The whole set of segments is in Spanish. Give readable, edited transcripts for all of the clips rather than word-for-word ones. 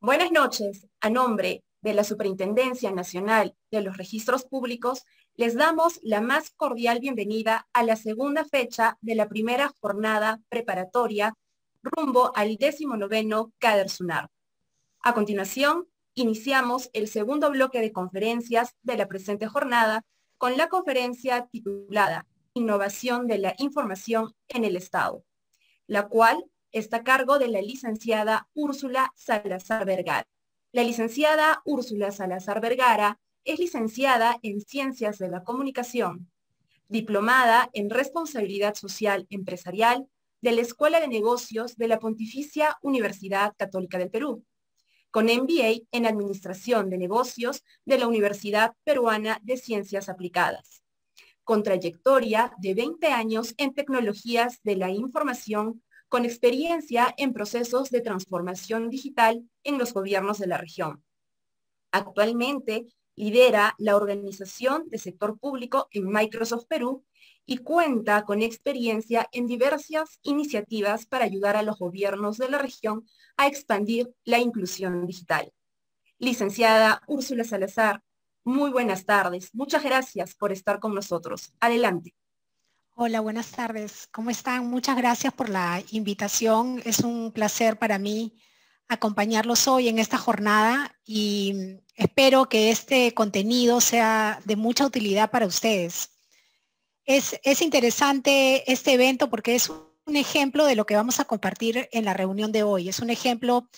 Buenas noches. A nombre de la Superintendencia Nacional de los Registros Públicos, les damos la más cordial bienvenida a la segunda fecha de la primera jornada preparatoria rumbo al 19º CADERSUNAR. A continuación, iniciamos el segundo bloque de conferencias de la presente jornada con la conferencia titulada Innovación de la Información en el Estado, la cual está a cargo de la licenciada Úrsula Salazar Vergara. La licenciada Úrsula Salazar Vergara es licenciada en Ciencias de la Comunicación, diplomada en Responsabilidad Social Empresarial de la Escuela de Negocios de la Pontificia Universidad Católica del Perú, con MBA en Administración de Negocios de la Universidad Peruana de Ciencias Aplicadas, con trayectoria de 20 años en tecnologías de la información, con experiencia en procesos de transformación digital en los gobiernos de la región. Actualmente lidera la organización de sector público en Microsoft Perú y cuenta con experiencia en diversas iniciativas para ayudar a los gobiernos de la región a expandir la inclusión digital. Licenciada Úrsula Salazar, muy buenas tardes. Muchas gracias por estar con nosotros. Adelante. Hola, buenas tardes. ¿Cómo están? Muchas gracias por la invitación. Es un placer para mí acompañarlos hoy en esta jornada y espero que este contenido sea de mucha utilidad para ustedes. Es interesante este evento porque es un ejemplo de lo que vamos a compartir en la reunión de hoy. Es un ejemplo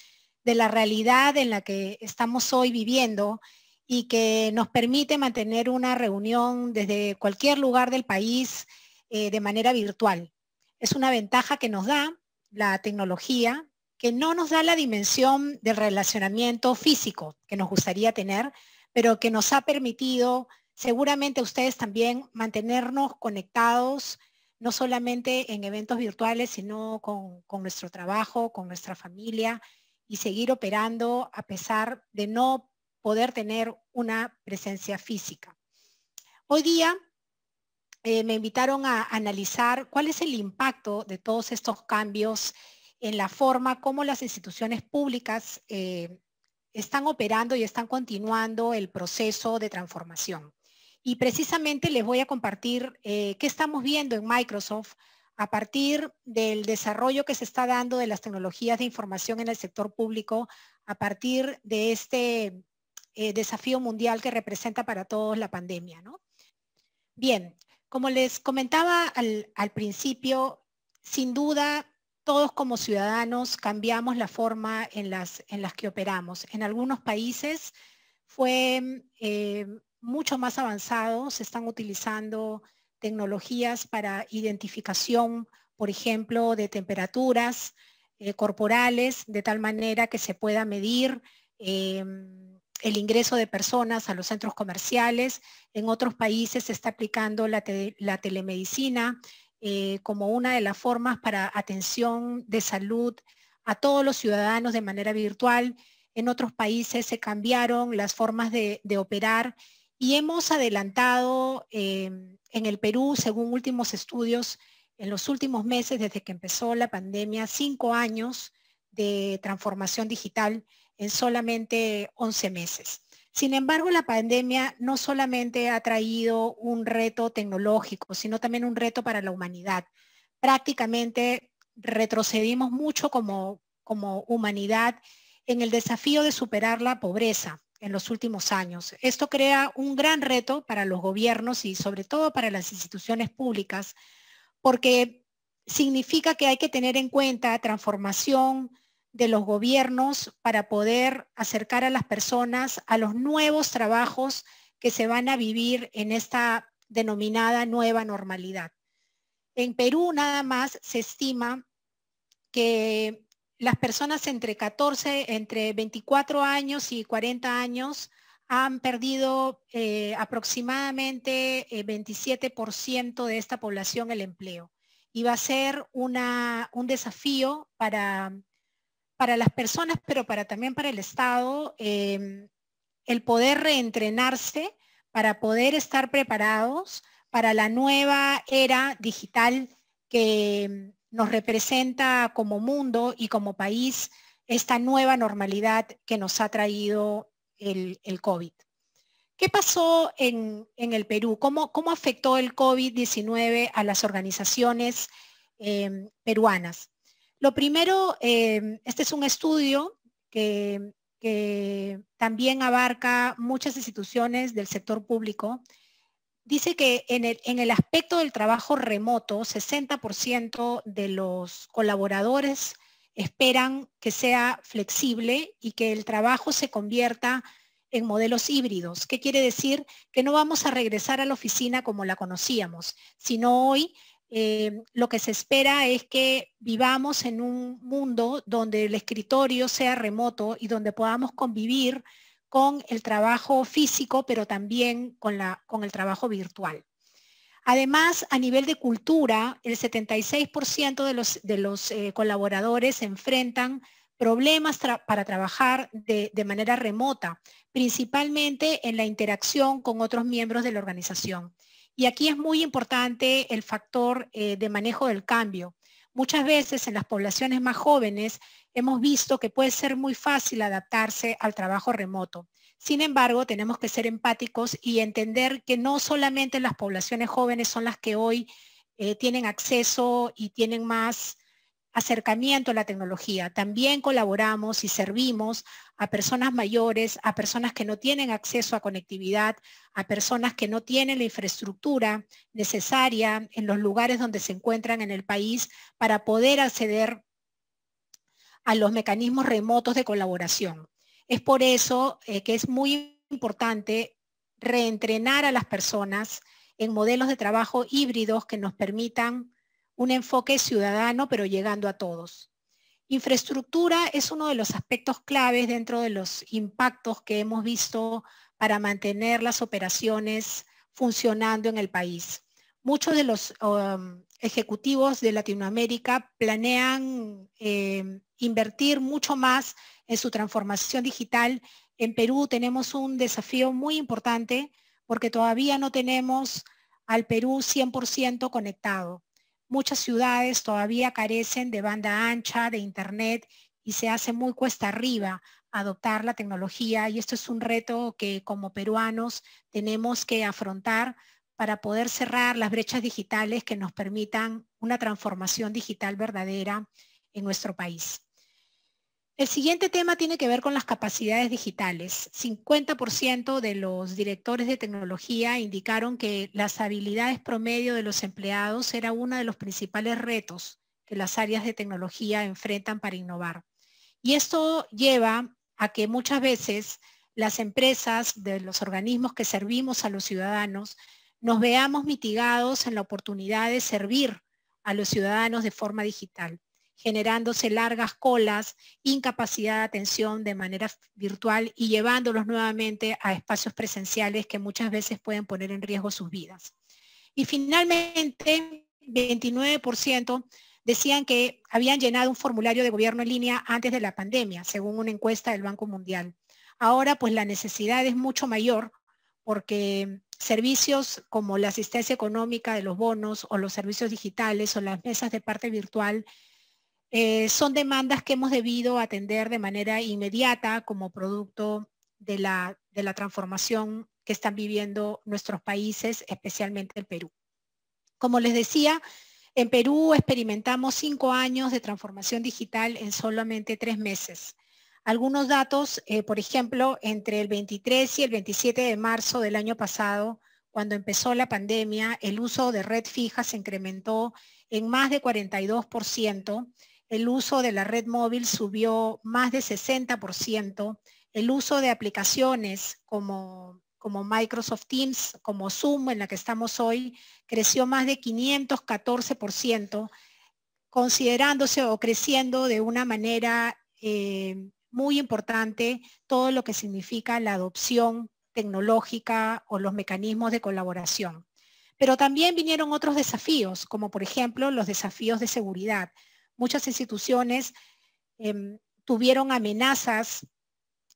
de la realidad en la que estamos hoy viviendo y que nos permite mantener una reunión desde cualquier lugar del país de manera virtual. Es una ventaja que nos da la tecnología, que no nos da la dimensión del relacionamiento físico que nos gustaría tener, pero que nos ha permitido, seguramente a ustedes también, mantenernos conectados, no solamente en eventos virtuales, sino con nuestro trabajo, con nuestra familia, y seguir operando a pesar de no poder tener una presencia física. Hoy día me invitaron a analizar cuál es el impacto de todos estos cambios en la forma como las instituciones públicas están operando y están continuando el proceso de transformación. Y precisamente les voy a compartir qué estamos viendo en Microsoft a partir del desarrollo que se está dando de las tecnologías de información en el sector público, a partir de este desafío mundial que representa para todos la pandemia, ¿no? Bien, como les comentaba al principio, sin duda todos como ciudadanos cambiamos la forma en las que operamos. En algunos países fue mucho más avanzado, se están utilizando tecnologías para identificación, por ejemplo, de temperaturas corporales, de tal manera que se pueda medir el ingreso de personas a los centros comerciales. En otros países se está aplicando la telemedicina como una de las formas para atención de salud a todos los ciudadanos de manera virtual. En otros países se cambiaron las formas de operar y hemos adelantado en el Perú, según últimos estudios, en los últimos meses, desde que empezó la pandemia, 5 años de transformación digital en solamente 11 meses. Sin embargo, la pandemia no solamente ha traído un reto tecnológico, sino también un reto para la humanidad. Prácticamente retrocedimos mucho como humanidad en el desafío de superar la pobreza en los últimos años. Esto crea un gran reto para los gobiernos y sobre todo para las instituciones públicas, porque significa que hay que tener en cuenta transformación de los gobiernos para poder acercar a las personas a los nuevos trabajos que se van a vivir en esta denominada nueva normalidad. En Perú nada más se estima que las personas entre 24 años y 40 años han perdido aproximadamente 27% de esta población el empleo. Y va a ser un desafío para las personas, pero también para el Estado, el poder reentrenarse para poder estar preparados para la nueva era digital que nos representa como mundo y como país esta nueva normalidad que nos ha traído el COVID. ¿Qué pasó en el Perú? ¿Cómo afectó el COVID-19 a las organizaciones peruanas? Lo primero, este es un estudio que también abarca muchas instituciones del sector público. Dice que en el aspecto del trabajo remoto, 60% de los colaboradores esperan que sea flexible y que el trabajo se convierta en modelos híbridos. ¿Qué quiere decir? Que no vamos a regresar a la oficina como la conocíamos, sino hoy lo que se espera es que vivamos en un mundo donde el escritorio sea remoto y donde podamos convivir con el trabajo físico, pero también con el trabajo virtual. Además, a nivel de cultura, el 76% de los colaboradores enfrentan problemas para trabajar de manera remota, principalmente en la interacción con otros miembros de la organización. Y aquí es muy importante el factor de manejo del cambio. Muchas veces en las poblaciones más jóvenes hemos visto que puede ser muy fácil adaptarse al trabajo remoto. Sin embargo, tenemos que ser empáticos y entender que no solamente las poblaciones jóvenes son las que hoy tienen acceso y tienen más acercamiento a la tecnología. También colaboramos y servimos a personas mayores, a personas que no tienen acceso a conectividad, a personas que no tienen la infraestructura necesaria en los lugares donde se encuentran en el país para poder acceder a los mecanismos remotos de colaboración. Es por eso que es muy importante reentrenar a las personas en modelos de trabajo híbridos que nos permitan un enfoque ciudadano, pero llegando a todos. Infraestructura es uno de los aspectos claves dentro de los impactos que hemos visto para mantener las operaciones funcionando en el país. Muchos de los ejecutivos de Latinoamérica planean invertir mucho más en su transformación digital. En Perú tenemos un desafío muy importante porque todavía no tenemos al Perú 100% conectado. Muchas ciudades todavía carecen de banda ancha, de internet, y se hace muy cuesta arriba adoptar la tecnología, y esto es un reto que como peruanos tenemos que afrontar para poder cerrar las brechas digitales que nos permitan una transformación digital verdadera en nuestro país. El siguiente tema tiene que ver con las capacidades digitales. 50% de los directores de tecnología indicaron que las habilidades promedio de los empleados era uno de los principales retos que las áreas de tecnología enfrentan para innovar. Y esto lleva a que muchas veces las empresas de los organismos que servimos a los ciudadanos nos veamos mitigados en la oportunidad de servir a los ciudadanos de forma digital, generándose largas colas, incapacidad de atención de manera virtual y llevándolos nuevamente a espacios presenciales que muchas veces pueden poner en riesgo sus vidas. Y finalmente, 29% decían que habían llenado un formulario de gobierno en línea antes de la pandemia, según una encuesta del Banco Mundial. Ahora, pues la necesidad es mucho mayor porque servicios como la asistencia económica de los bonos o los servicios digitales o las mesas de parte virtual son demandas que hemos debido atender de manera inmediata como producto de la transformación que están viviendo nuestros países, especialmente el Perú. Como les decía, en Perú experimentamos 5 años de transformación digital en solamente 3 meses. Algunos datos, por ejemplo, entre el 23 y el 27 de marzo del año pasado, cuando empezó la pandemia, el uso de red fija se incrementó en más de 42%, el uso de la red móvil subió más de 60%, el uso de aplicaciones como Microsoft Teams, como Zoom, en la que estamos hoy, creció más de 514%, considerándose o creciendo de una manera muy importante todo lo que significa la adopción tecnológica o los mecanismos de colaboración. Pero también vinieron otros desafíos, como por ejemplo los desafíos de seguridad. Muchas instituciones tuvieron amenazas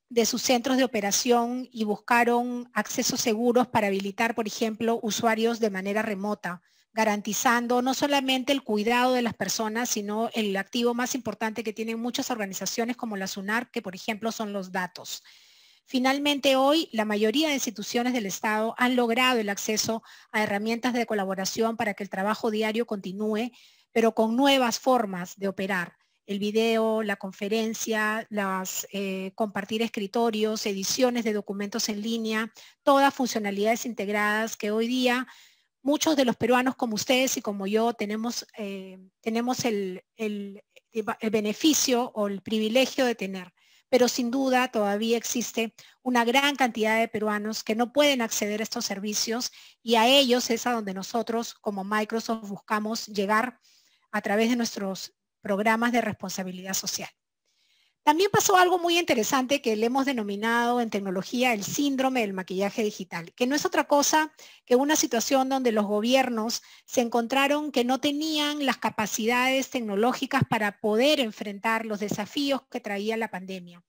de sus centros de operación y buscaron accesos seguros para habilitar, por ejemplo, usuarios de manera remota, garantizando no solamente el cuidado de las personas, sino el activo más importante que tienen muchas organizaciones como la SUNARP, que por ejemplo son los datos. Finalmente, hoy la mayoría de instituciones del Estado han logrado el acceso a herramientas de colaboración para que el trabajo diario continúe, pero con nuevas formas de operar. El video, la conferencia, compartir escritorios, ediciones de documentos en línea, todas funcionalidades integradas que hoy día muchos de los peruanos como ustedes y como yo tenemos el beneficio o el privilegio de tener. Pero sin duda todavía existe una gran cantidad de peruanos que no pueden acceder a estos servicios y a ellos es a donde nosotros como Microsoft buscamos llegar a través de nuestros programas de responsabilidad social. También pasó algo muy interesante que le hemos denominado en tecnología el síndrome del maquillaje digital, que no es otra cosa que una situación donde los gobiernos se encontraron que no tenían las capacidades tecnológicas para poder enfrentar los desafíos que traía la pandemia.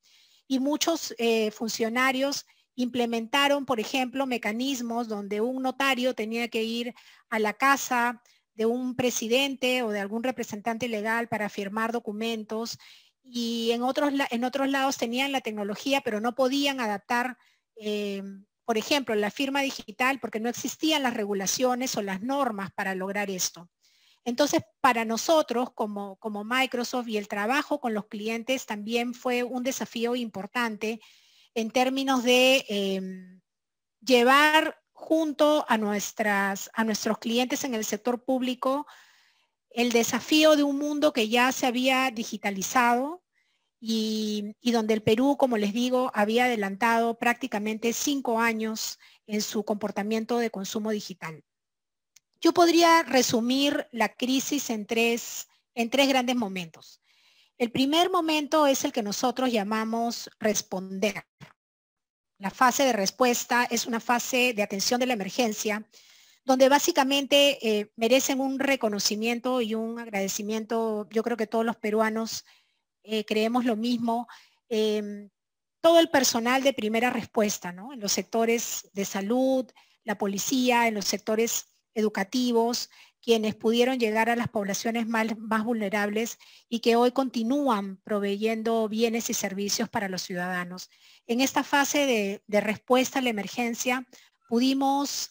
Y muchos funcionarios implementaron, por ejemplo, mecanismos donde un notario tenía que ir a la casa de un presidente o de algún representante legal para firmar documentos, y en otros lados tenían la tecnología, pero no podían adaptar, por ejemplo, la firma digital porque no existían las regulaciones o las normas para lograr esto. Entonces, para nosotros como Microsoft y el trabajo con los clientes también fue un desafío importante en términos de llevar junto a nuestros clientes en el sector público el desafío de un mundo que ya se había digitalizado y donde el Perú, como les digo, había adelantado prácticamente 5 años en su comportamiento de consumo digital. Yo podría resumir la crisis en tres grandes momentos. El primer momento es el que nosotros llamamos responder. La fase de respuesta es una fase de atención de la emergencia, donde básicamente merecen un reconocimiento y un agradecimiento. Yo creo que todos los peruanos creemos lo mismo. Todo el personal de primera respuesta, ¿no? En los sectores de salud, la policía, en los sectores educativos, quienes pudieron llegar a las poblaciones más vulnerables y que hoy continúan proveyendo bienes y servicios para los ciudadanos. En esta fase de respuesta a la emergencia pudimos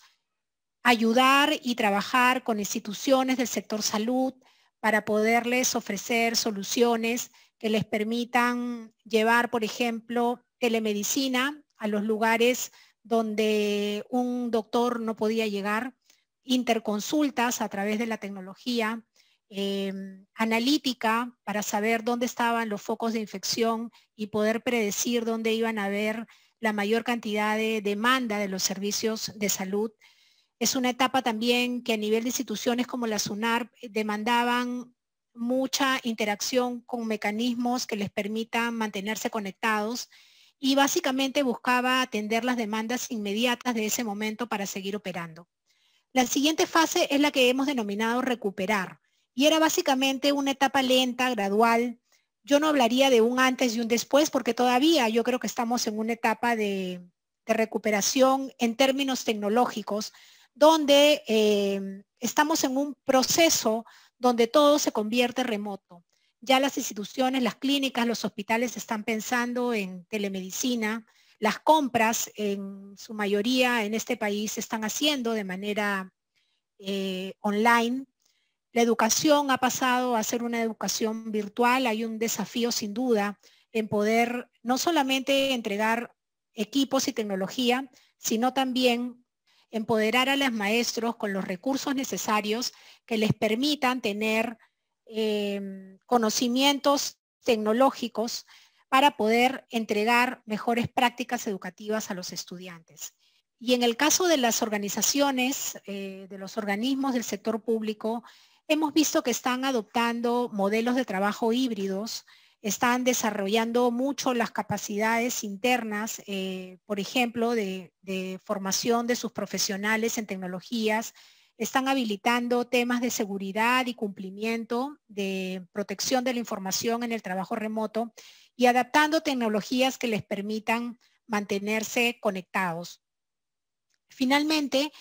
ayudar y trabajar con instituciones del sector salud para poderles ofrecer soluciones que les permitan llevar, por ejemplo, telemedicina a los lugares donde un doctor no podía llegar, interconsultas a través de la tecnología, analítica para saber dónde estaban los focos de infección y poder predecir dónde iban a haber la mayor cantidad de demanda de los servicios de salud. Es una etapa también que a nivel de instituciones como la SUNARP demandaban mucha interacción con mecanismos que les permitan mantenerse conectados y básicamente buscaba atender las demandas inmediatas de ese momento para seguir operando. La siguiente fase es la que hemos denominado recuperar y era básicamente una etapa lenta, gradual. Yo no hablaría de un antes y un después porque todavía yo creo que estamos en una etapa de recuperación en términos tecnológicos, donde estamos en un proceso donde todo se convierte remoto. Ya las instituciones, las clínicas, los hospitales están pensando en telemedicina. Las compras en su mayoría en este país se están haciendo de manera online. La educación ha pasado a ser una educación virtual. Hay un desafío sin duda en poder no solamente entregar equipos y tecnología, sino también empoderar a los maestros con los recursos necesarios que les permitan tener conocimientos tecnológicos para poder entregar mejores prácticas educativas a los estudiantes. Y en el caso de las organizaciones, de los organismos del sector público, hemos visto que están adoptando modelos de trabajo híbridos, están desarrollando mucho las capacidades internas, por ejemplo, de formación de sus profesionales en tecnologías, están habilitando temas de seguridad y cumplimiento, de protección de la información en el trabajo remoto y adaptando tecnologías que les permitan mantenerse conectados. Finalmente,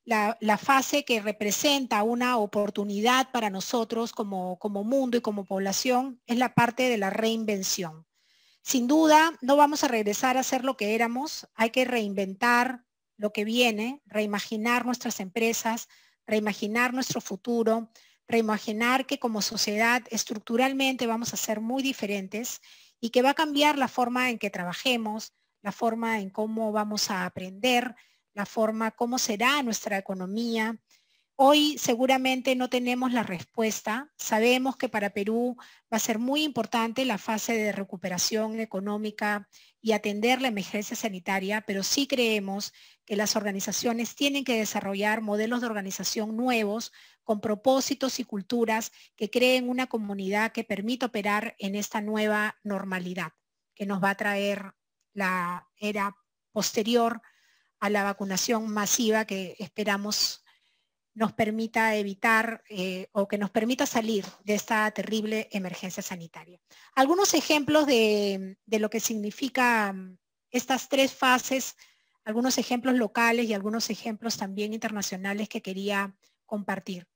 la fase que representa una oportunidad para nosotros como mundo y como población es la parte de la reinvención. Sin duda, no vamos a regresar a ser lo que éramos, hay que reinventar lo que viene, reimaginar nuestras empresas, reimaginar nuestro futuro, reimaginar que como sociedad estructuralmente vamos a ser muy diferentes y que va a cambiar la forma en que trabajemos, la forma en cómo vamos a aprender, la forma cómo será nuestra economía. Hoy seguramente no tenemos la respuesta. Sabemos que para Perú va a ser muy importante la fase de recuperación económica y atender la emergencia sanitaria, pero sí creemos que las organizaciones tienen que desarrollar modelos de organización nuevos con propósitos y culturas que creen una comunidad que permita operar en esta nueva normalidad que nos va a traer la era posterior a la vacunación masiva que esperamos nos permita evitar o que nos permita salir de esta terrible emergencia sanitaria. Algunos ejemplos de lo que significa estas tres fases, algunos ejemplos locales y algunos ejemplos también internacionales que quería compartir.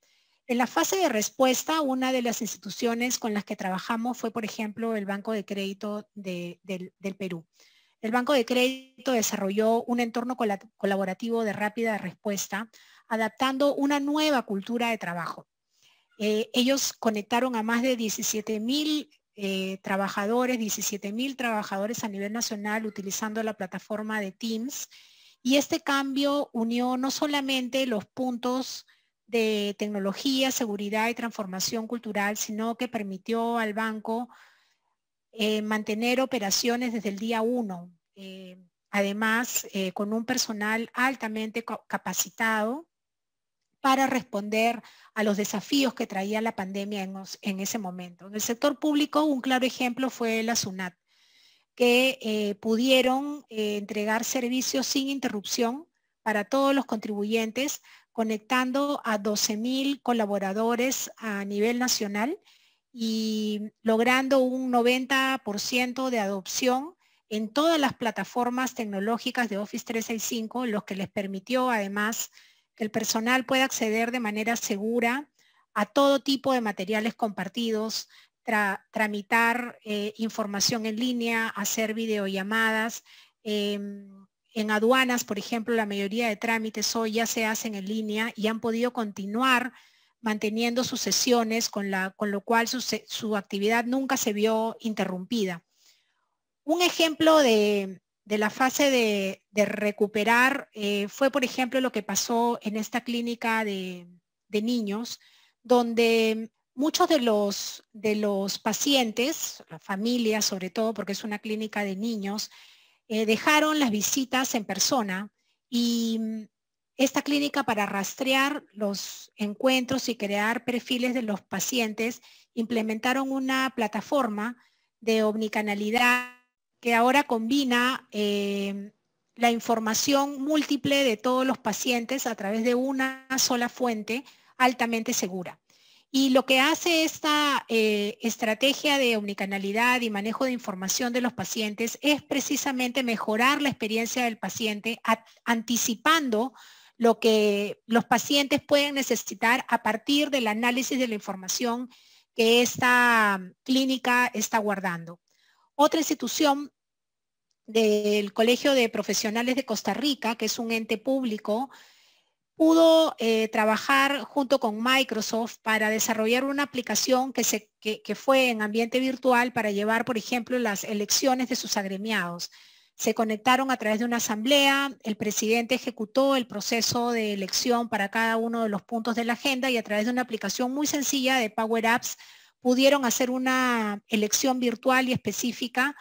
En la fase de respuesta, una de las instituciones con las que trabajamos fue, por ejemplo, el Banco de Crédito del Perú. El Banco de Crédito desarrolló un entorno colaborativo de rápida respuesta, adaptando una nueva cultura de trabajo. Ellos conectaron a más de 17,000 trabajadores, 17,000 trabajadores a nivel nacional utilizando la plataforma de Teams, y este cambio unió no solamente los puntos de tecnología, seguridad y transformación cultural, sino que permitió al banco mantener operaciones desde el día 1, además con un personal altamente capacitado para responder a los desafíos que traía la pandemia en ese momento. En el sector público, un claro ejemplo fue la SUNAT, que pudieron entregar servicios sin interrupción para todos los contribuyentes, conectando a 12,000 colaboradores a nivel nacional y logrando un 90% de adopción en todas las plataformas tecnológicas de Office 365, lo que les permitió además que el personal pueda acceder de manera segura a todo tipo de materiales compartidos, tramitar información en línea, hacer videollamadas. En aduanas, por ejemplo, la mayoría de trámites hoy ya se hacen en línea y han podido continuar manteniendo sus sesiones, con lo cual su actividad nunca se vio interrumpida. Un ejemplo de la fase de recuperar fue, por ejemplo, lo que pasó en esta clínica de niños, donde muchos de los pacientes, la familia sobre todo, porque es una clínica de niños, dejaron las visitas en persona y esta clínica, para rastrear los encuentros y crear perfiles de los pacientes, implementaron una plataforma de omnicanalidad que ahora combina la información múltiple de todos los pacientes a través de una sola fuente altamente segura. Y lo que hace esta estrategia de omnicanalidad y manejo de información de los pacientes es precisamente mejorar la experiencia del paciente, anticipando lo que los pacientes pueden necesitar a partir del análisis de la información que esta clínica está guardando. Otra institución del Colegio de Profesionales de Costa Rica, que es un ente público, pudo trabajar junto con Microsoft para desarrollar una aplicación que fue en ambiente virtual para llevar, por ejemplo, las elecciones de sus agremiados. Se conectaron a través de una asamblea, el presidente ejecutó el proceso de elección para cada uno de los puntos de la agenda y a través de una aplicación muy sencilla de Power Apps pudieron hacer una elección virtual y específica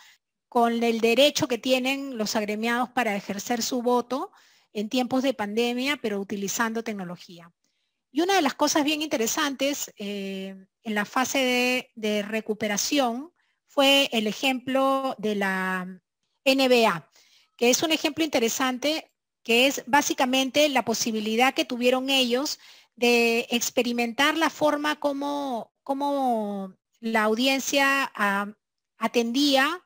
con el derecho que tienen los agremiados para ejercer su voto en tiempos de pandemia, pero utilizando tecnología. Y una de las cosas bien interesantes en la fase de recuperación fue el ejemplo de la NBA, que es un ejemplo interesante, que es básicamente la posibilidad que tuvieron ellos de experimentar la forma como la audiencia atendía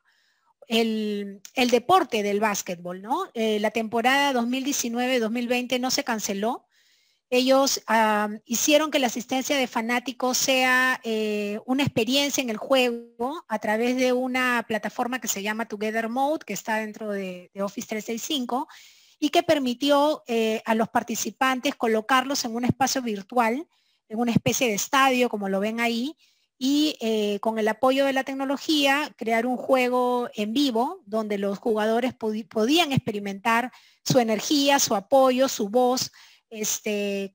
el deporte del básquetbol, ¿no? La temporada 2019-2020 no se canceló, Ellos hicieron que la asistencia de fanáticos sea una experiencia en el juego a través de una plataforma que se llama Together Mode, que está dentro de Office 365, y que permitió a los participantes colocarlos en un espacio virtual, en una especie de estadio, como lo ven ahí, y con el apoyo de la tecnología, crear un juego en vivo, donde los jugadores podían experimentar su energía, su apoyo, su voz,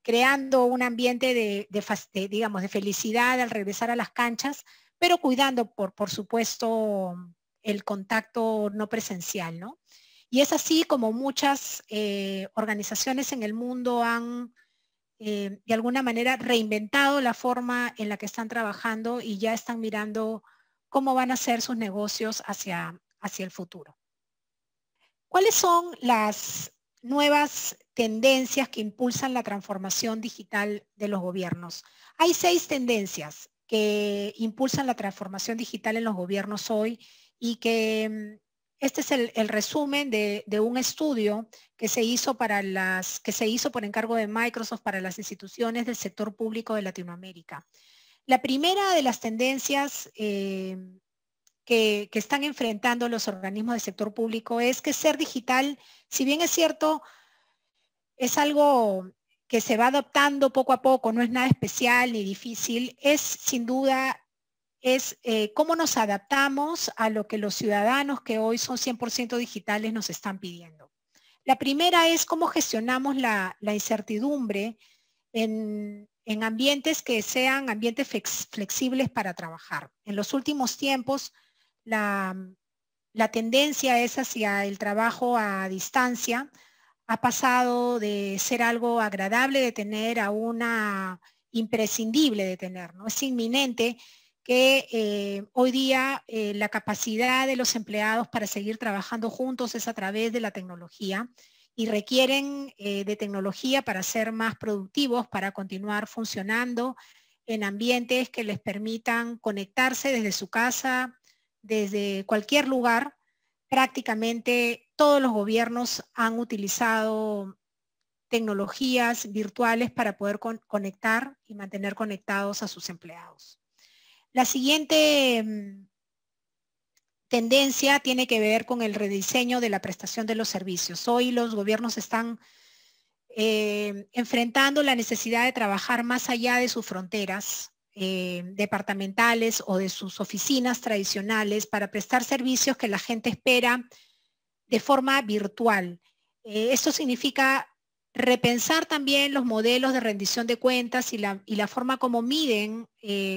creando un ambiente digamos, de felicidad al regresar a las canchas, pero cuidando, por supuesto, el contacto no presencial, ¿no? Y es así como muchas organizaciones en el mundo han, de alguna manera, reinventado la forma en la que están trabajando y ya están mirando cómo van a ser sus negocios hacia el futuro. ¿Cuáles son las nuevas tendencias que impulsan la transformación digital de los gobiernos? Hay 6 tendencias que impulsan la transformación digital en los gobiernos hoy y que este es el resumen de un estudio que se hizo por encargo de Microsoft para las instituciones del sector público de Latinoamérica. La primera de las tendencias que están enfrentando los organismos del sector público es que ser digital, si bien es cierto, es algo que se va adoptando poco a poco, no es nada especial ni difícil, es sin duda cómo nos adaptamos a lo que los ciudadanos que hoy son 100% digitales nos están pidiendo. La primera es cómo gestionamos la incertidumbre en ambientes que sean ambientes flexibles para trabajar. En los últimos tiempos, la tendencia es hacia el trabajo a distancia, ha pasado de ser algo agradable de tener a una imprescindible de tener, ¿no? Es inminente que hoy día la capacidad de los empleados para seguir trabajando juntos es a través de la tecnología y requieren de tecnología para ser más productivos, para continuar funcionando en ambientes que les permitan conectarse desde su casa, desde cualquier lugar. Prácticamente todos los gobiernos han utilizado tecnologías virtuales para poder conectar y mantener conectados a sus empleados. La siguiente tendencia tiene que ver con el rediseño de la prestación de los servicios. Hoy los gobiernos están enfrentando la necesidad de trabajar más allá de sus fronteras departamentales o de sus oficinas tradicionales para prestar servicios que la gente espera de forma virtual. Esto significa repensar también los modelos de rendición de cuentas y la forma como miden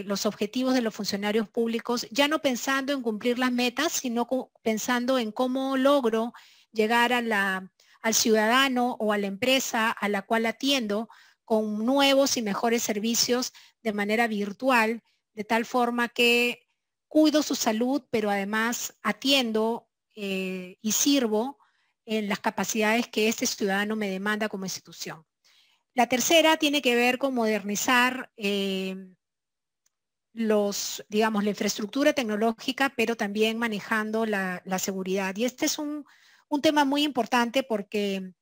los objetivos de los funcionarios públicos, ya no pensando en cumplir las metas, sino pensando en cómo logro llegar al ciudadano o a la empresa a la cual atiendo con nuevos y mejores servicios de manera virtual, de tal forma que cuido su salud, pero además atiendo y sirvo en las capacidades que este ciudadano me demanda como institución. La tercera tiene que ver con modernizar digamos, la infraestructura tecnológica, pero también manejando la seguridad. Y este es un tema muy importante porque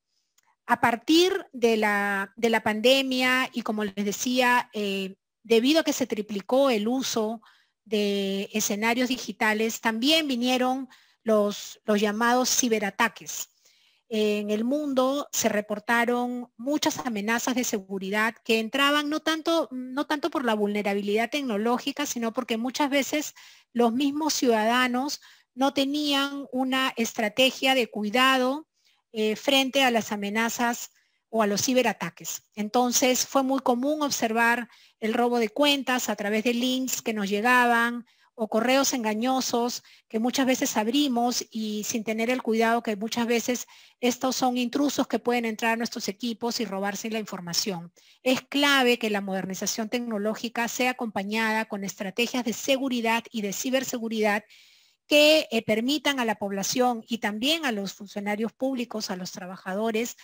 a partir de la pandemia y como les decía, debido a que se triplicó el uso de escenarios digitales, también vinieron los llamados ciberataques. En el mundo se reportaron muchas amenazas de seguridad que entraban no tanto por la vulnerabilidad tecnológica, sino porque muchas veces los mismos ciudadanos no tenían una estrategia de cuidado frente a las amenazas o a los ciberataques. Entonces fue muy común observar el robo de cuentas a través de links que nos llegaban o correos engañosos que muchas veces abrimos y sin tener el cuidado que muchas veces estos son intrusos que pueden entrar a nuestros equipos y robarse la información. Es clave que la modernización tecnológica sea acompañada con estrategias de seguridad y de ciberseguridad que permitan a la población y también a los funcionarios públicos, a los trabajadores,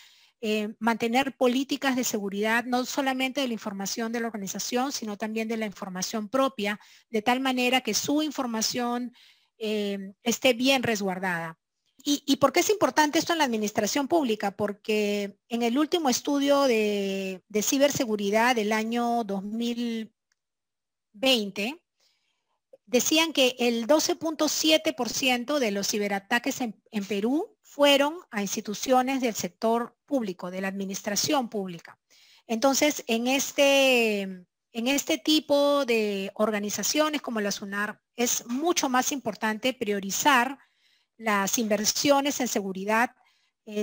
mantener políticas de seguridad, no solamente de la información de la organización, sino también de la información propia, de tal manera que su información esté bien resguardada. ¿Y por qué es importante esto en la administración pública? Porque en el último estudio de ciberseguridad del año 2020, decían que el 12.7% de los ciberataques en Perú fueron a instituciones del sector público, de la administración pública. Entonces, en este tipo de organizaciones como la SUNAR, es mucho más importante priorizar las inversiones en seguridad,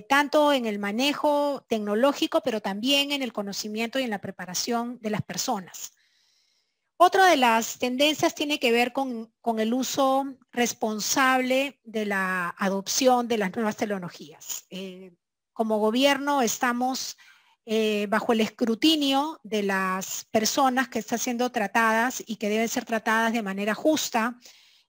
tanto en el manejo tecnológico, pero también en el conocimiento y en la preparación de las personas. Otra de las tendencias tiene que ver con el uso responsable de la adopción de las nuevas tecnologías. Como gobierno estamos bajo el escrutinio de las personas que están siendo tratadas y que deben ser tratadas de manera justa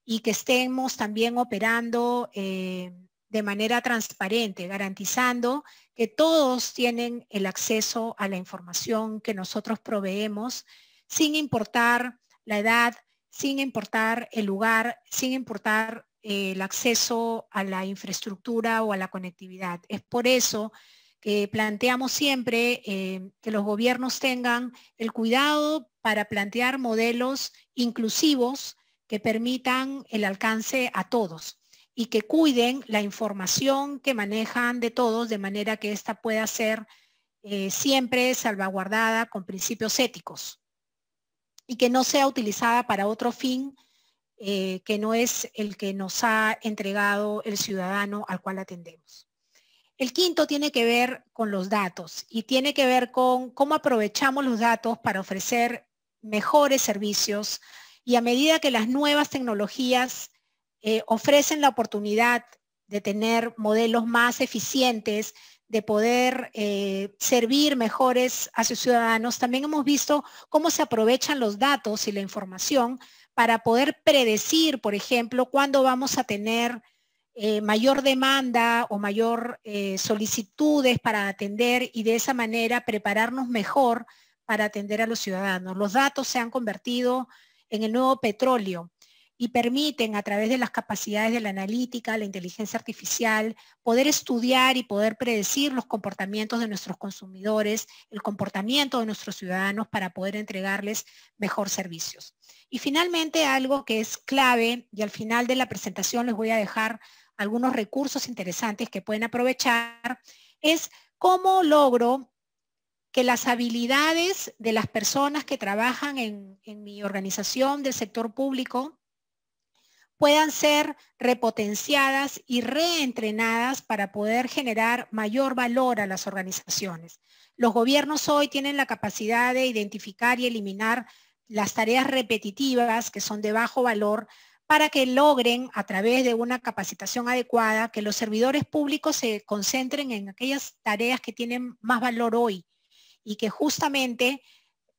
y que estemos también operando de manera transparente, garantizando que todos tienen el acceso a la información que nosotros proveemos, sin importar la edad, sin importar el lugar, sin importar el acceso a la infraestructura o a la conectividad. Es por eso que planteamos siempre que los gobiernos tengan el cuidado para plantear modelos inclusivos que permitan el alcance a todos y que cuiden la información que manejan de todos de manera que ésta pueda ser siempre salvaguardada con principios éticos y que no sea utilizada para otro fin que no es el que nos ha entregado el ciudadano al cual atendemos. El quinto tiene que ver con los datos y tiene que ver con cómo aprovechamos los datos para ofrecer mejores servicios y a medida que las nuevas tecnologías ofrecen la oportunidad de tener modelos más eficientes, de poder servir mejores a sus ciudadanos, también hemos visto cómo se aprovechan los datos y la información para poder predecir, por ejemplo, cuándo vamos a tener mayor demanda o mayor solicitudes para atender y de esa manera prepararnos mejor para atender a los ciudadanos. Los datos se han convertido en el nuevo petróleo y permiten a través de las capacidades de la analítica, la inteligencia artificial, poder estudiar y poder predecir los comportamientos de nuestros consumidores, el comportamiento de nuestros ciudadanos para poder entregarles mejor servicios. Y finalmente algo que es clave y al final de la presentación les voy a dejar algunos recursos interesantes que pueden aprovechar, es cómo logro que las habilidades de las personas que trabajan en mi organización del sector público puedan ser repotenciadas y reentrenadas para poder generar mayor valor a las organizaciones. Los gobiernos hoy tienen la capacidad de identificar y eliminar las tareas repetitivas que son de bajo valor para que logren, a través de una capacitación adecuada, que los servidores públicos se concentren en aquellas tareas que tienen más valor hoy y que justamente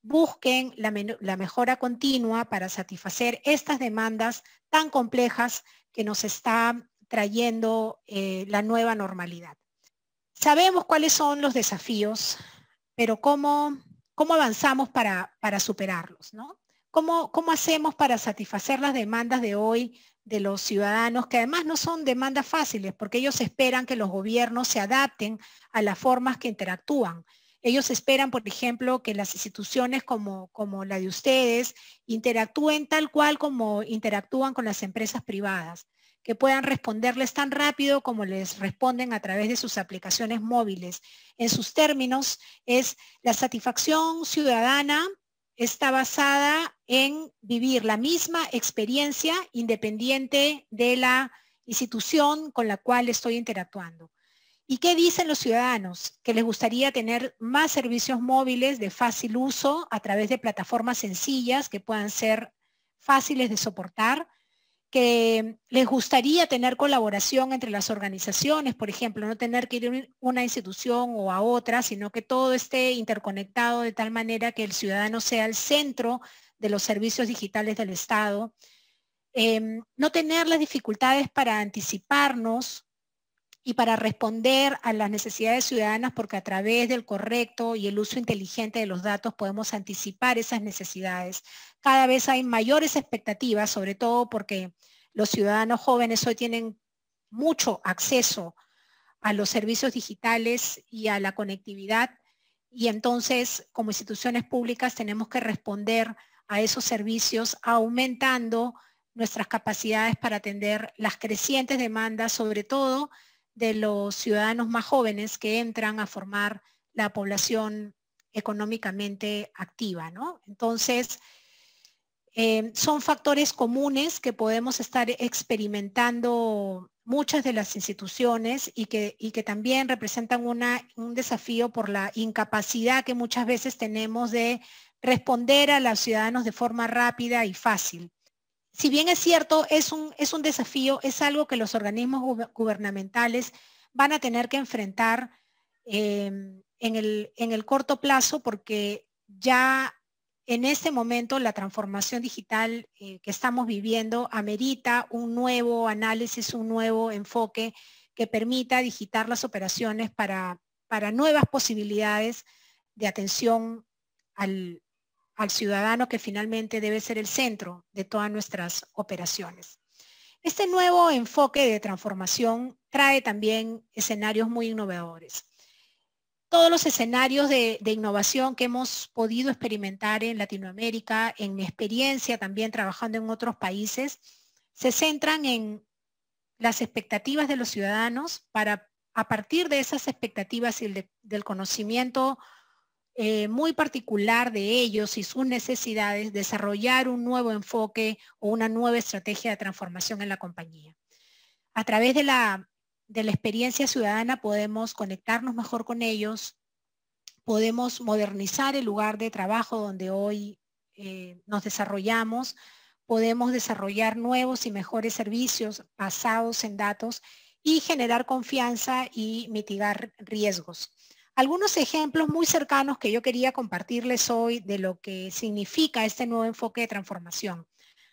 busquen la mejora continua para satisfacer estas demandas tan complejas que nos está trayendo la nueva normalidad. Sabemos cuáles son los desafíos, pero ¿cómo avanzamos para superarlos, ¿no? ¿Cómo hacemos para satisfacer las demandas de hoy de los ciudadanos, que además no son demandas fáciles, porque ellos esperan que los gobiernos se adapten a las formas que interactúan? Ellos esperan, por ejemplo, que las instituciones como la de ustedes interactúen tal cual como interactúan con las empresas privadas, que puedan responderles tan rápido como les responden a través de sus aplicaciones móviles. En sus términos, es la satisfacción ciudadana está basada en vivir la misma experiencia independiente de la institución con la cual estoy interactuando. ¿Y qué dicen los ciudadanos? Que les gustaría tener más servicios móviles de fácil uso a través de plataformas sencillas que puedan ser fáciles de soportar, que les gustaría tener colaboración entre las organizaciones, por ejemplo, no tener que ir a una institución o a otra, sino que todo esté interconectado de tal manera que el ciudadano sea el centro de los servicios digitales del Estado. No tener las dificultades para anticiparnos y para responder a las necesidades ciudadanas, porque a través del correcto y el uso inteligente de los datos podemos anticipar esas necesidades. Cada vez hay mayores expectativas, sobre todo porque los ciudadanos jóvenes hoy tienen mucho acceso a los servicios digitales y a la conectividad, y entonces como instituciones públicas tenemos que responder a esos servicios aumentando nuestras capacidades para atender las crecientes demandas, sobre todo de los ciudadanos más jóvenes que entran a formar la población económicamente activa, ¿no? Entonces, son factores comunes que podemos estar experimentando muchas de las instituciones y que también representan un desafío por la incapacidad que muchas veces tenemos de responder a los ciudadanos de forma rápida y fácil. Si bien es cierto, es un desafío, es algo que los organismos gubernamentales van a tener que enfrentar en el corto plazo, porque ya en este momento la transformación digital que estamos viviendo amerita un nuevo análisis, un nuevo enfoque que permita digitar las operaciones para nuevas posibilidades de atención al ciudadano, que finalmente debe ser el centro de todas nuestras operaciones. Este nuevo enfoque de transformación trae también escenarios muy innovadores. Todos los escenarios de innovación que hemos podido experimentar en Latinoamérica, en mi experiencia también trabajando en otros países, se centran en las expectativas de los ciudadanos para, a partir de esas expectativas y del conocimiento muy particular de ellos y sus necesidades, desarrollar un nuevo enfoque o una nueva estrategia de transformación en la compañía. A través de la experiencia ciudadana podemos conectarnos mejor con ellos, podemos modernizar el lugar de trabajo donde hoy nos desarrollamos, podemos desarrollar nuevos y mejores servicios basados en datos y generar confianza y mitigar riesgos. Algunos ejemplos muy cercanos que yo quería compartirles hoy de lo que significa este nuevo enfoque de transformación.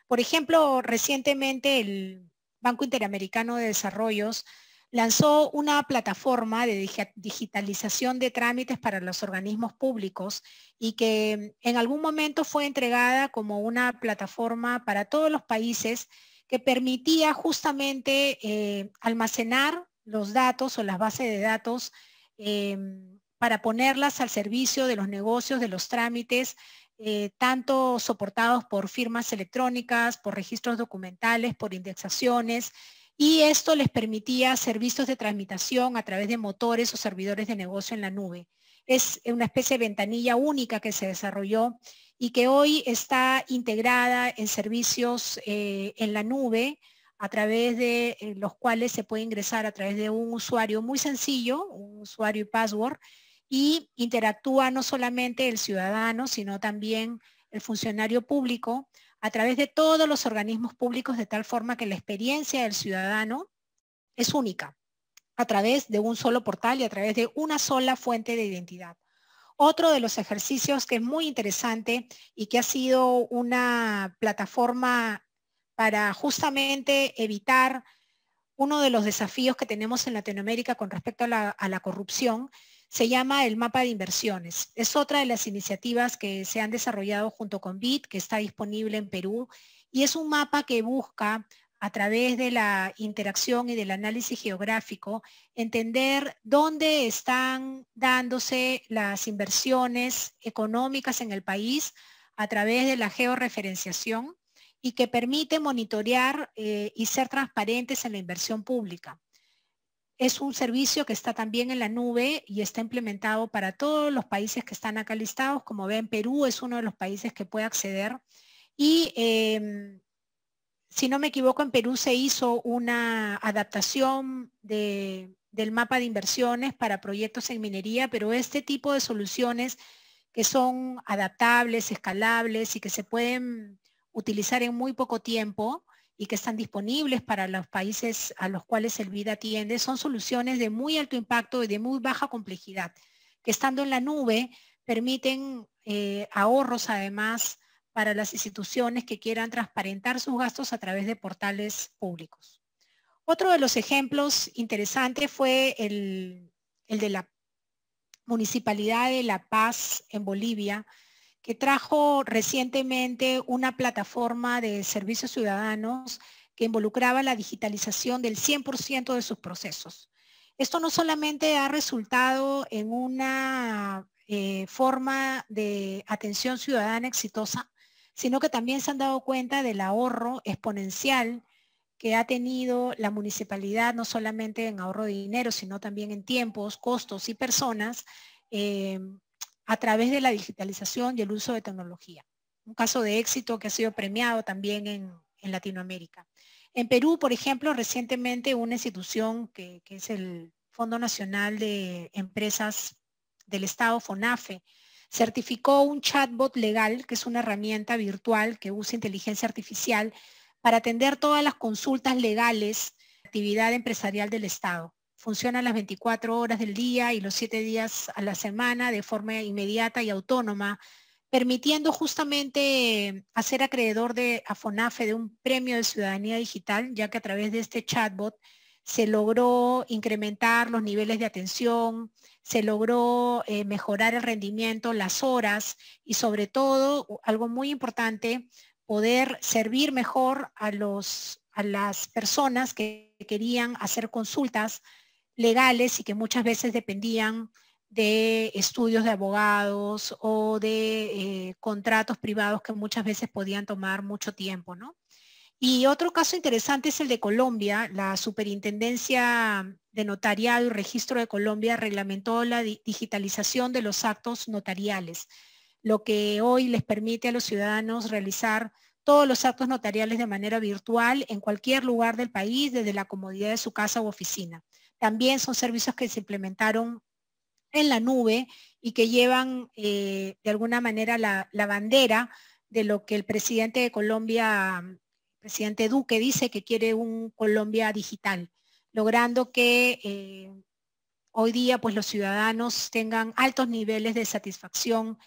Por ejemplo, recientemente el Banco Interamericano de Desarrollos lanzó una plataforma de digitalización de trámites para los organismos públicos y que en algún momento fue entregada como una plataforma para todos los países que permitía justamente almacenar los datos o las bases de datos para ponerlas al servicio de los negocios, de los trámites, tanto soportados por firmas electrónicas, por registros documentales, por indexaciones, y esto les permitía servicios de transmisión a través de motores o servidores de negocio en la nube. Es una especie de ventanilla única que se desarrolló y que hoy está integrada en servicios en la nube, a través de los cuales se puede ingresar a través de un usuario muy sencillo, un usuario y password, y interactúa no solamente el ciudadano, sino también el funcionario público a través de todos los organismos públicos, de tal forma que la experiencia del ciudadano es única, a través de un solo portal y a través de una sola fuente de identidad. Otro de los ejercicios que es muy interesante y que ha sido una plataforma para justamente evitar uno de los desafíos que tenemos en Latinoamérica con respecto a la corrupción, se llama el mapa de inversiones. Es otra de las iniciativas que se han desarrollado junto con BID, que está disponible en Perú, y es un mapa que busca, a través de la interacción y del análisis geográfico, entender dónde están dándose las inversiones económicas en el país a través de la georreferenciación, y que permite monitorear y ser transparentes en la inversión pública. Es un servicio que está también en la nube y está implementado para todos los países que están acá listados. Como ven, Perú es uno de los países que puede acceder. Y si no me equivoco, en Perú se hizo una adaptación del mapa de inversiones para proyectos en minería, pero este tipo de soluciones que son adaptables, escalables y que se pueden utilizar en muy poco tiempo y que están disponibles para los países a los cuales el BID atiende, son soluciones de muy alto impacto y de muy baja complejidad, que estando en la nube permiten ahorros además para las instituciones que quieran transparentar sus gastos a través de portales públicos. Otro de los ejemplos interesantes fue el de la Municipalidad de La Paz en Bolivia, que trajo recientemente una plataforma de servicios ciudadanos que involucraba la digitalización del 100% de sus procesos. Esto no solamente ha resultado en una forma de atención ciudadana exitosa, sino que también se han dado cuenta del ahorro exponencial que ha tenido la municipalidad, no solamente en ahorro de dinero, sino también en tiempos, costos y personas, a través de la digitalización y el uso de tecnología. Un caso de éxito que ha sido premiado también en Latinoamérica. En Perú, por ejemplo, recientemente una institución que es el Fondo Nacional de Empresas del Estado, FONAFE, certificó un chatbot legal, que es una herramienta virtual que usa inteligencia artificial para atender todas las consultas legales de actividad empresarial del Estado. Funciona las 24 horas del día y los 7 días a la semana de forma inmediata y autónoma, permitiendo justamente hacer acreedor a FONAFE de un premio de ciudadanía digital, ya que a través de este chatbot se logró incrementar los niveles de atención, se logró mejorar el rendimiento, las horas y sobre todo, algo muy importante, poder servir mejor a las personas que querían hacer consultas legales y que muchas veces dependían de estudios de abogados o de contratos privados que muchas veces podían tomar mucho tiempo, ¿no? Y otro caso interesante es el de Colombia. La Superintendencia de Notariado y Registro de Colombia reglamentó la digitalización de los actos notariales, lo que hoy les permite a los ciudadanos realizar todos los actos notariales de manera virtual en cualquier lugar del país, desde la comodidad de su casa u oficina. También son servicios que se implementaron en la nube y que llevan de alguna manera la bandera de lo que el presidente de Colombia, presidente Duque, dice que quiere un Colombia digital, logrando que hoy día pues los ciudadanos tengan altos niveles de satisfacción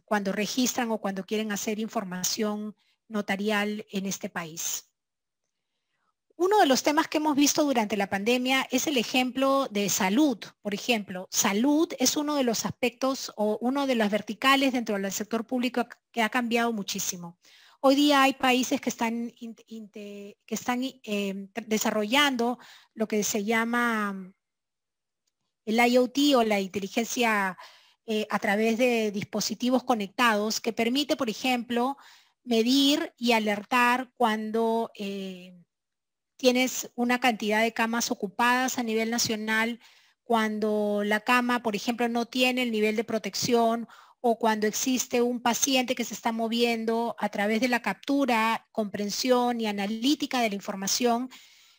cuando registran o cuando quieren hacer información notarial en este país. Uno de los temas que hemos visto durante la pandemia es el ejemplo de salud. Por ejemplo, salud es uno de los aspectos o uno de las verticales dentro del sector público que ha cambiado muchísimo. Hoy día hay países que están desarrollando lo que se llama el IoT o la inteligencia a través de dispositivos conectados que permite, por ejemplo, medir y alertar cuando tienes una cantidad de camas ocupadas a nivel nacional, cuando la cama, por ejemplo, no tiene el nivel de protección o cuando existe un paciente que se está moviendo a través de la captura, comprensión y analítica de la información.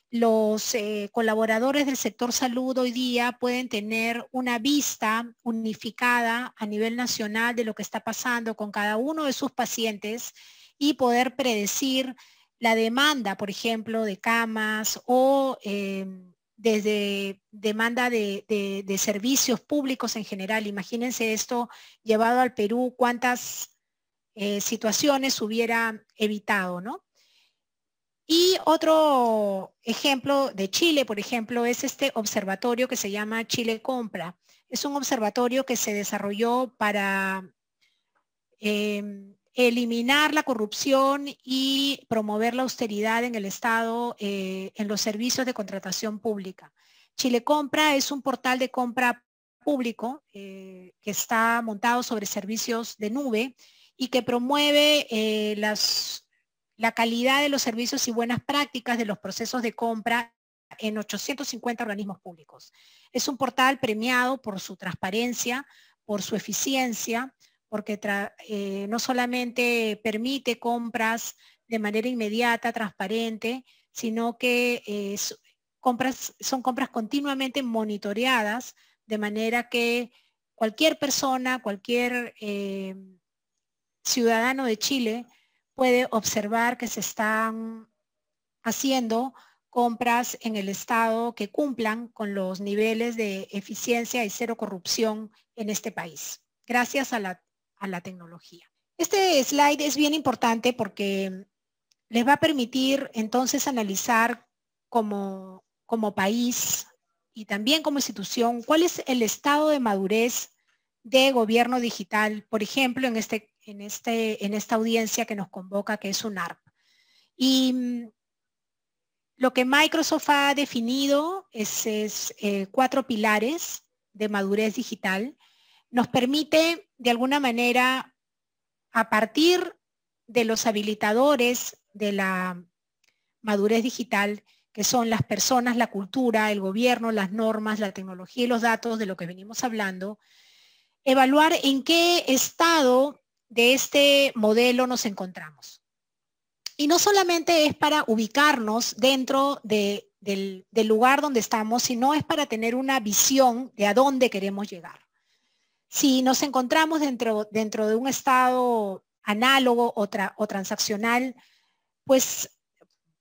Los colaboradores del sector salud hoy día pueden tener una vista unificada a nivel nacional de lo que está pasando con cada uno de sus pacientes y poder predecir la demanda, por ejemplo, de camas o desde demanda de servicios públicos en general. Imagínense esto llevado al Perú, cuántas situaciones hubiera evitado, ¿no? Y otro ejemplo de Chile, por ejemplo, es este observatorio que se llama Chile Compra. Es un observatorio que se desarrolló para eliminar la corrupción y promover la austeridad en el Estado en los servicios de contratación pública. Chile Compra es un portal de compra público que está montado sobre servicios de nube y que promueve la calidad de los servicios y buenas prácticas de los procesos de compra en 850 organismos públicos. Es un portal premiado por su transparencia, por su eficiencia, porque no solamente permite compras de manera inmediata, transparente, sino que son compras continuamente monitoreadas, de manera que cualquier persona, cualquier ciudadano de Chile puede observar que se están haciendo compras en el Estado que cumplan con los niveles de eficiencia y cero corrupción en este país, gracias a la tecnología. Este slide es bien importante porque les va a permitir entonces analizar como país y también como institución cuál es el estado de madurez de gobierno digital, por ejemplo, en esta audiencia que nos convoca, que es UNARP. Y Lo que Microsoft ha definido es 4 pilares de madurez digital. Nos permite, de alguna manera, a partir de los habilitadores de la madurez digital, que son las personas, la cultura, el gobierno, las normas, la tecnología y los datos, de lo que venimos hablando, evaluar en qué estado de este modelo nos encontramos. Y no solamente es para ubicarnos dentro del lugar donde estamos, sino es para tener una visión de a dónde queremos llegar. Si nos encontramos dentro de un estado análogo o transaccional, pues,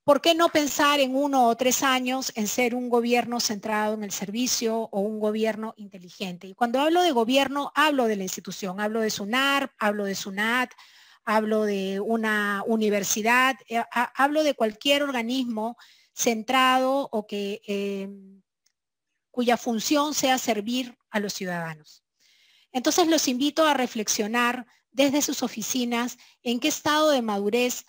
¿por qué no pensar en 1 o 3 años en ser un gobierno centrado en el servicio o un gobierno inteligente? Y cuando hablo de gobierno, hablo de la institución, hablo de SUNAR, hablo de SUNAT, hablo de una universidad, hablo de cualquier organismo centrado o cuya función sea servir a los ciudadanos. Entonces los invito a reflexionar desde sus oficinas en qué estado de madurez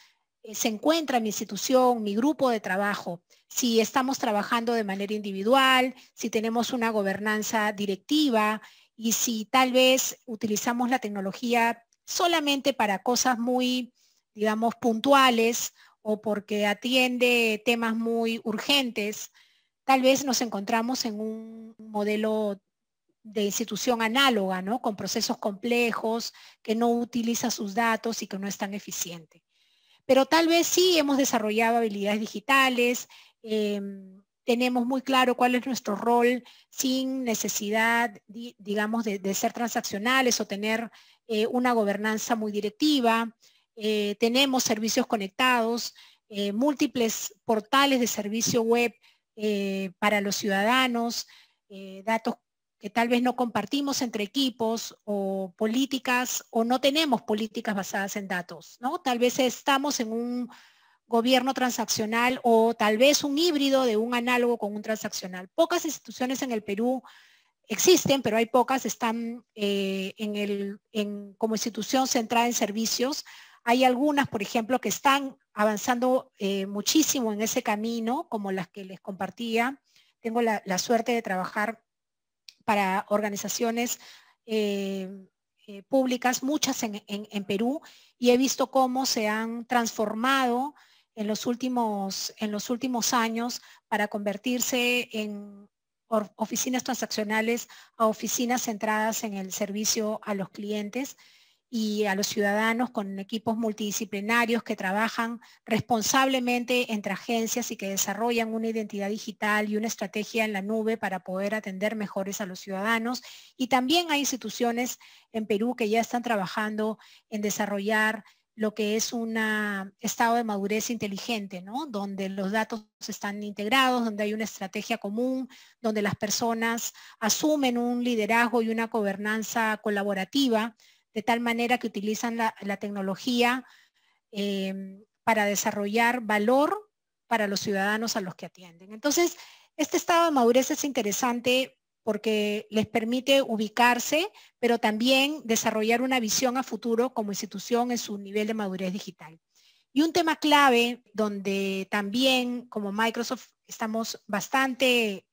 se encuentra mi institución, mi grupo de trabajo, si estamos trabajando de manera individual, si tenemos una gobernanza directiva y si tal vez utilizamos la tecnología solamente para cosas muy, digamos, puntuales o porque atiende temas muy urgentes. Tal vez nos encontramos en un modelo de institución análoga, ¿no? Con procesos complejos, que no utiliza sus datos y que no es tan eficiente. Pero tal vez sí hemos desarrollado habilidades digitales, tenemos muy claro cuál es nuestro rol sin necesidad, digamos, de ser transaccionales o tener una gobernanza muy directiva. Tenemos servicios conectados, múltiples portales de servicio web para los ciudadanos, datos que tal vez no compartimos entre equipos o políticas o no tenemos políticas basadas en datos, ¿no? Tal vez estamos en un gobierno transaccional o tal vez un híbrido de un análogo con un transaccional. Pocas instituciones en el Perú existen, pero hay pocas, están como institución centrada en servicios. Hay algunas, por ejemplo, que están avanzando muchísimo en ese camino, como las que les compartía. Tengo la suerte de trabajar para organizaciones públicas, muchas en Perú, y he visto cómo se han transformado en los últimos años para convertirse en oficinas transaccionales a oficinas centradas en el servicio a los clientes y a los ciudadanos, con equipos multidisciplinarios que trabajan responsablemente entre agencias y que desarrollan una identidad digital y una estrategia en la nube para poder atender mejores a los ciudadanos. Y también hay instituciones en Perú que ya están trabajando en desarrollar lo que es un estado de madurez inteligente, ¿no? Donde los datos están integrados, donde hay una estrategia común, donde las personas asumen un liderazgo y una gobernanza colaborativa, de tal manera que utilizan la tecnología para desarrollar valor para los ciudadanos a los que atienden. Entonces, este estado de madurez es interesante porque les permite ubicarse, pero también desarrollar una visión a futuro como institución en su nivel de madurez digital. Y un tema clave donde también como Microsoft estamos bastante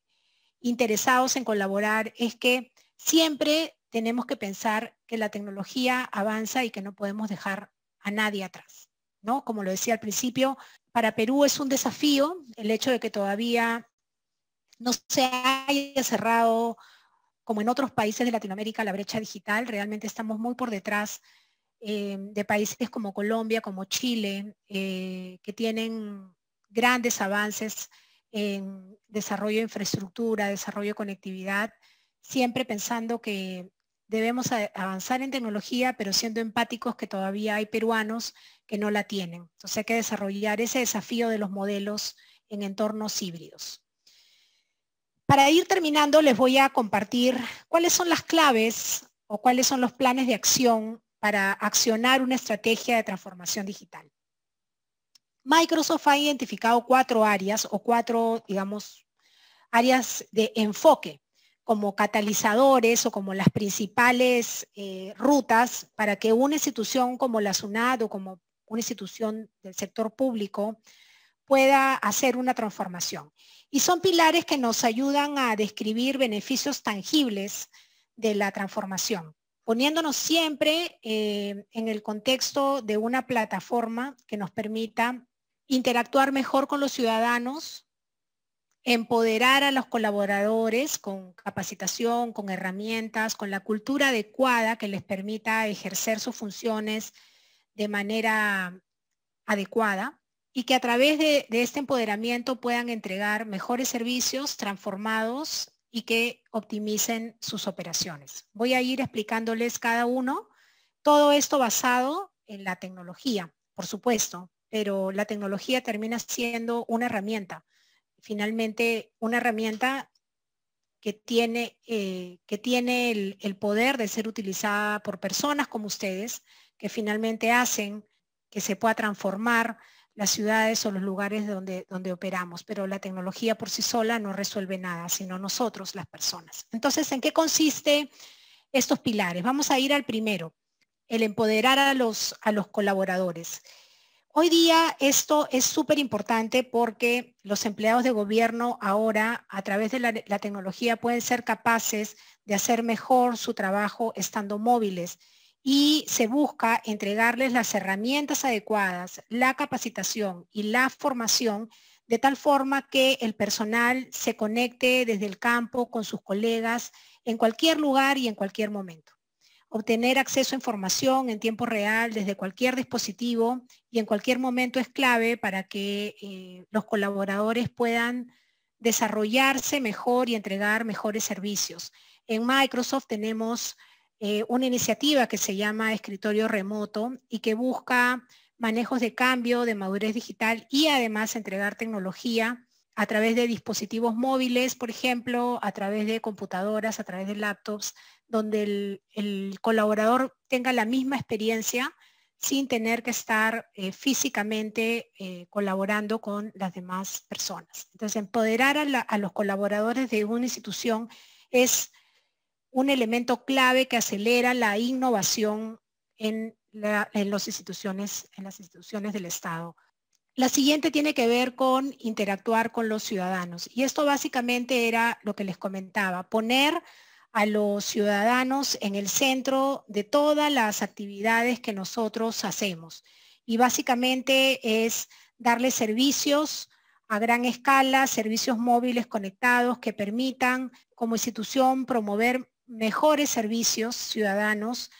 interesados en colaborar es que siempre tenemos que pensar que la tecnología avanza y que no podemos dejar a nadie atrás, ¿no? Como lo decía al principio, para Perú es un desafío el hecho de que todavía no se haya cerrado, como en otros países de Latinoamérica, la brecha digital. Realmente estamos muy por detrás de países como Colombia, como Chile, que tienen grandes avances en desarrollo de infraestructura, desarrollo de conectividad, siempre pensando que debemos avanzar en tecnología, pero siendo empáticos que todavía hay peruanos que no la tienen. Entonces hay que desarrollar ese desafío de los modelos en entornos híbridos. Para ir terminando, les voy a compartir cuáles son las claves o cuáles son los planes de acción para accionar una estrategia de transformación digital. Microsoft ha identificado 4 áreas o 4, digamos, áreas de enfoque como catalizadores o como las principales rutas para que una institución como la SUNAT o como una institución del sector público pueda hacer una transformación. Y son pilares que nos ayudan a describir beneficios tangibles de la transformación, poniéndonos siempre en el contexto de una plataforma que nos permita interactuar mejor con los ciudadanos, empoderar a los colaboradores con capacitación, con herramientas, con la cultura adecuada que les permita ejercer sus funciones de manera adecuada y que a través de este empoderamiento puedan entregar mejores servicios transformados y que optimicen sus operaciones. Voy a ir explicándoles cada uno, todo esto basado en la tecnología, por supuesto, pero la tecnología termina siendo una herramienta. Finalmente, una herramienta que tiene el poder de ser utilizada por personas como ustedes, que finalmente hacen que se pueda transformar las ciudades o los lugares donde operamos, pero la tecnología por sí sola no resuelve nada, sino nosotros, las personas. Entonces, ¿en qué consiste estos pilares? Vamos a ir al primero, el empoderar a los colaboradores. Hoy día esto es súper importante porque los empleados de gobierno ahora, a través de la tecnología, pueden ser capaces de hacer mejor su trabajo estando móviles y se busca entregarles las herramientas adecuadas, la capacitación y la formación de tal forma que el personal se conecte desde el campo con sus colegas en cualquier lugar y en cualquier momento. Obtener acceso a información en tiempo real desde cualquier dispositivo y en cualquier momento es clave para que los colaboradores puedan desarrollarse mejor y entregar mejores servicios. En Microsoft tenemos una iniciativa que se llama Escritorio Remoto y que busca manejos de cambio, de madurez digital y además entregar tecnología a través de dispositivos móviles, por ejemplo, a través de computadoras, a través de laptops, donde el colaborador tenga la misma experiencia sin tener que estar físicamente colaborando con las demás personas. Entonces, empoderar a los colaboradores de una institución es un elemento clave que acelera la innovación en las instituciones del Estado. La siguiente tiene que ver con interactuar con los ciudadanos. Y esto básicamente era lo que les comentaba, poner a los ciudadanos en el centro de todas las actividades que nosotros hacemos. Y básicamente es darles servicios a gran escala, servicios móviles conectados que permitan como institución promover mejores servicios ciudadanos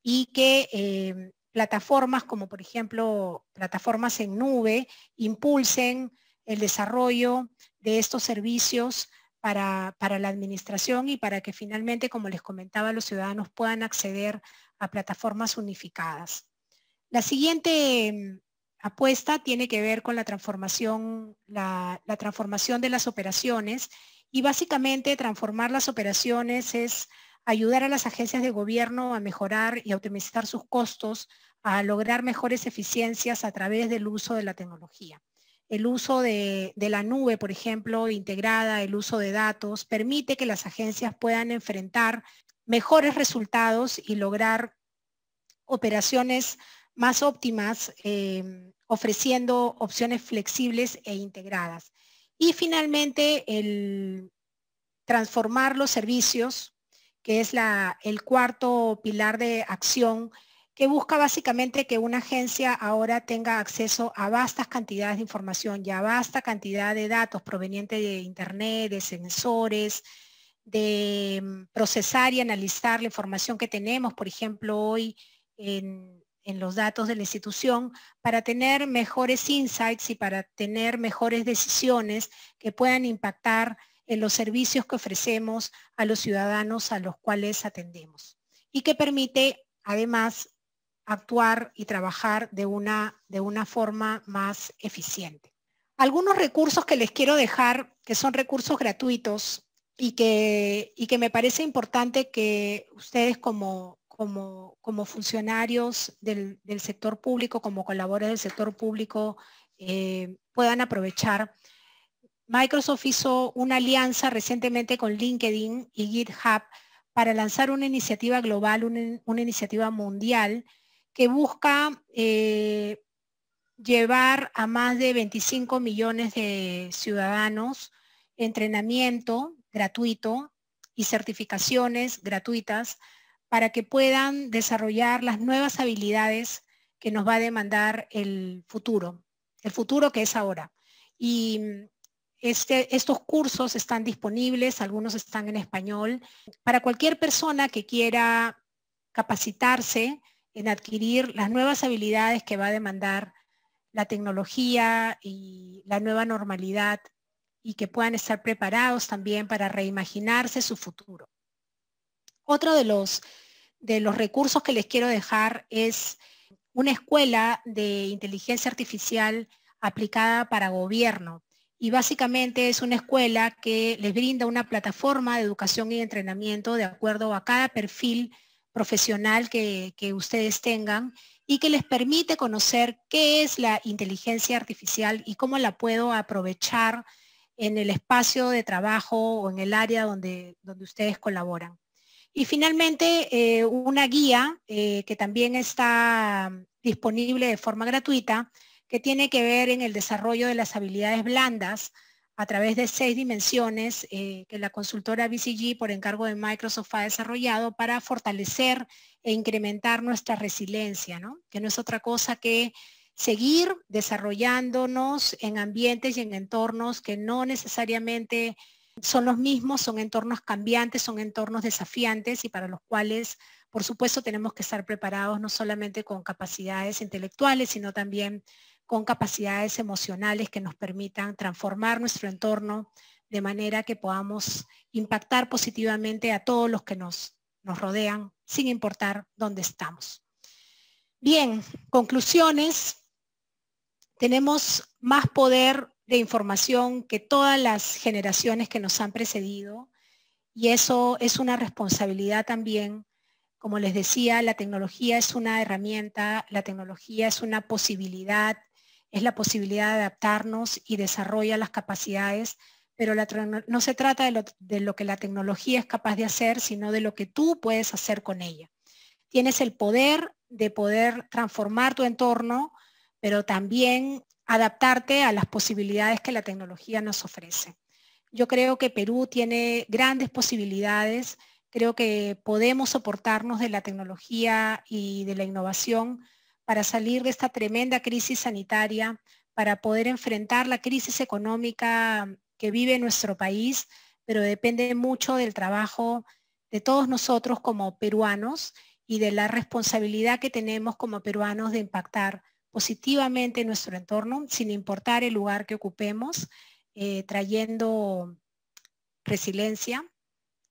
y que plataformas como por ejemplo plataformas en nube impulsen el desarrollo de estos servicios para la administración y para que finalmente, como les comentaba, los ciudadanos puedan acceder a plataformas unificadas. La siguiente apuesta tiene que ver con la transformación de las operaciones y básicamente transformar las operaciones es ayudar a las agencias de gobierno a mejorar y a optimizar sus costos, a lograr mejores eficiencias a través del uso de la tecnología. El uso de la nube, por ejemplo, integrada, el uso de datos, permite que las agencias puedan enfrentar mejores resultados y lograr operaciones más óptimas, ofreciendo opciones flexibles e integradas. Y finalmente, el transformar los servicios, que es el cuarto pilar de acción, que busca básicamente que una agencia ahora tenga acceso a vastas cantidades de información y a vasta cantidad de datos provenientes de internet, de sensores, de procesar y analizar la información que tenemos, por ejemplo, hoy en los datos de la institución, para tener mejores insights y para tener mejores decisiones que puedan impactar en los servicios que ofrecemos a los ciudadanos a los cuales atendemos y que permite además actuar y trabajar de una forma más eficiente. Algunos recursos que les quiero dejar, que son recursos gratuitos y que me parece importante que ustedes como funcionarios del sector público, como colaboradores del sector público, puedan aprovechar. Microsoft hizo una alianza recientemente con LinkedIn y GitHub para lanzar una iniciativa global, una iniciativa mundial que busca llevar a más de 25 millones de ciudadanos entrenamiento gratuito y certificaciones gratuitas para que puedan desarrollar las nuevas habilidades que nos va a demandar el futuro que es ahora. Y estos cursos están disponibles, algunos están en español, para cualquier persona que quiera capacitarse en adquirir las nuevas habilidades que va a demandar la tecnología y la nueva normalidad, y que puedan estar preparados también para reimaginarse su futuro. Otro de los recursos que les quiero dejar es una escuela de inteligencia artificial aplicada para gobierno. Y básicamente es una escuela que les brinda una plataforma de educación y entrenamiento de acuerdo a cada perfil profesional que ustedes tengan, y que les permite conocer qué es la inteligencia artificial y cómo la puedo aprovechar en el espacio de trabajo o en el área donde ustedes colaboran. Y finalmente, una guía que también está disponible de forma gratuita, que tiene que ver en el desarrollo de las habilidades blandas a través de 6 dimensiones que la consultora BCG por encargo de Microsoft ha desarrollado para fortalecer e incrementar nuestra resiliencia, ¿no? Que no es otra cosa que seguir desarrollándonos en ambientes y en entornos que no necesariamente son los mismos, son entornos cambiantes, son entornos desafiantes, y para los cuales, por supuesto, tenemos que estar preparados no solamente con capacidades intelectuales, sino también con capacidades emocionales que nos permitan transformar nuestro entorno de manera que podamos impactar positivamente a todos los que nos rodean, sin importar dónde estamos. Bien, conclusiones. Tenemos más poder de información que todas las generaciones que nos han precedido, y eso es una responsabilidad también. Como les decía, la tecnología es una herramienta, la tecnología es una posibilidad, es la posibilidad de adaptarnos y desarrolla las capacidades, pero no se trata de lo que la tecnología es capaz de hacer, sino de lo que tú puedes hacer con ella. Tienes el poder de poder transformar tu entorno, pero también adaptarte a las posibilidades que la tecnología nos ofrece. Yo creo que Perú tiene grandes posibilidades. Creo que podemos soportarnos de la tecnología y de la innovación para salir de esta tremenda crisis sanitaria, para poder enfrentar la crisis económica que vive nuestro país, pero depende mucho del trabajo de todos nosotros como peruanos y de la responsabilidad que tenemos como peruanos de impactar positivamente nuestro entorno, sin importar el lugar que ocupemos, trayendo resiliencia,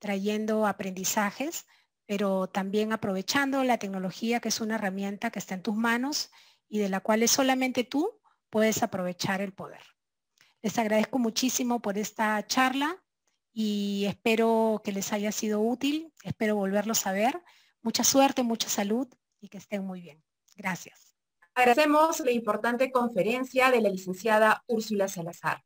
trayendo aprendizajes, pero también aprovechando la tecnología, que es una herramienta que está en tus manos y de la cual solamente tú puedes aprovechar el poder. Les agradezco muchísimo por esta charla y espero que les haya sido útil, espero volverlos a ver. Mucha suerte, mucha salud y que estén muy bien. Gracias. Agradecemos la importante conferencia de la licenciada Úrsula Salazar.